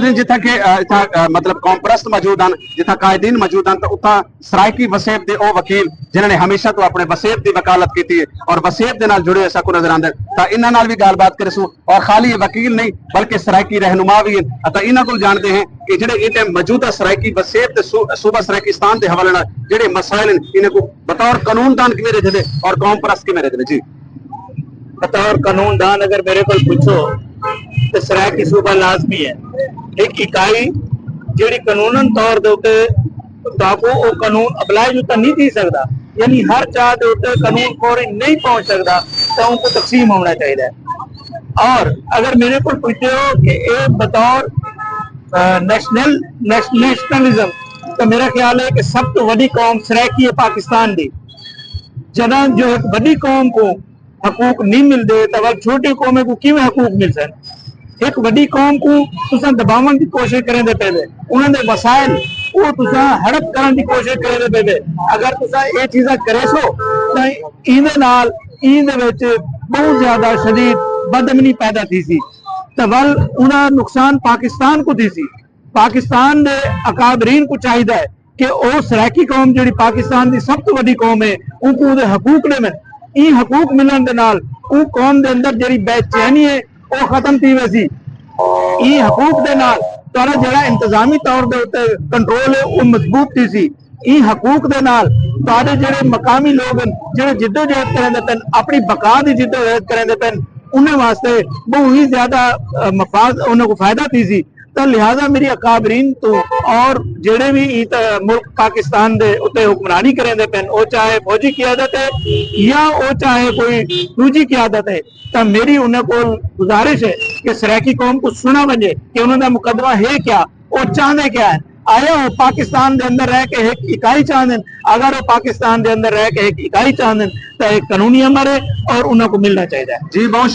नाज़रीन जिथा के मतलब कौम परस्त मौजूद हैं, जिथा कायदीन मौजूद हैं, तो उता सराइकी वसेब के वह वकील जिन्होंने हमेशा तो अपने वसेब की वकालत की है और वसेब के नाल जुड़े ऐसा को नजर आते हैं। तो इन्हां नाल भी गलबात करे सू और खाली वकील नहीं बल्कि सराइकी रहनुमा भी हैं। तो इन्हां को जानते हैं कि जेडे इस टाइम मौजूदा सराइकी वसेब के सूबा सराइकिस्तान के हवाले नाल जेडे मसाइल इन्हें को बतौर कानूनदान किवें रखदे और कौम परस्त किवें रखदे। जी बतौर कानूनदान अगर मेरे को पूछो तो सराइकी सूबा लाजमी है एक इकाई जी कानूनन तौर के वो कानून अप्लाई जो नहीं थी सकता, यानी हर चाह के उत्ते कानून फौरी नहीं पहुंच सकता, तो उनको तकसीम होना चाहिए। और अगर मेरे को पूछो कि ये बतौर नेशनलिज्म तो मेरा ख्याल है कि सब तो बड़ी कौम सराइकी है पाकिस्तान की। जना जो एक बड़ी कौम को हकूक नहीं मिलते तो वह छोटी कौम को किवें हकूक मिल सकते। एक बड़ी कौम को तुसा दबावन की कोशिश करेंदे पे, उन्होंने वसाइल वो तुसा हड़प करने की कोशिश करेंदे पे। अगर तुसा ये चीज़ा करे सो तो इहदे नाल इहदे विच बहुत ज्यादा शदीद बदअमनी पैदा थी सी, तो वल उन्हें नुकसान पाकिस्तान को थी सी। पाकिस्तान के अकाबरीन को चाहिए है कि वो सराइकी कौम जी पाकिस्तान की सब तो बड़ी कौम है उनको हकूक देवन। इन हकूक मिलन के नाल उन कौम के अंदर जी बेचैनी है वो खत्म थी वैसी। इन हकूक के नाल तारा जरा इंतजामी तौर के उत्ते कंट्रोल है वो मजबूत थी सी। इन हकूक के नाल तारे जेडे मकामी लोग जो जिद्दोजहद करेंदे पेन अपनी बका की जिद्दोजहद करेंदे पेन उन्हें वास्ते बहुत ही ज्यादा मफाद उन्हें फायदा थी सी। तो लिहाजा मेरी अकाबरीन तो और जेडे भी मुल्क पाकिस्तान दे उत्ते हुक्मरानी करेंदे पेन वो चाहे फौजी क़यादत है या वो चाहे कोई दूजी क़यादत है, तो मेरी उन्हें को गुजारिश है कि सराइकी कौम को सुना वजे कि उन्होंने मुकदमा है क्या, वो चाहते क्या है। आया वो पाकिस्तान के अंदर रह के एक इकाई चाहते, अगर वो पाकिस्तान के अंदर रह के एक इकाई चाहते तो एक कानूनी अमर है और उन्हें को मिलना चाहिए। जी बहुत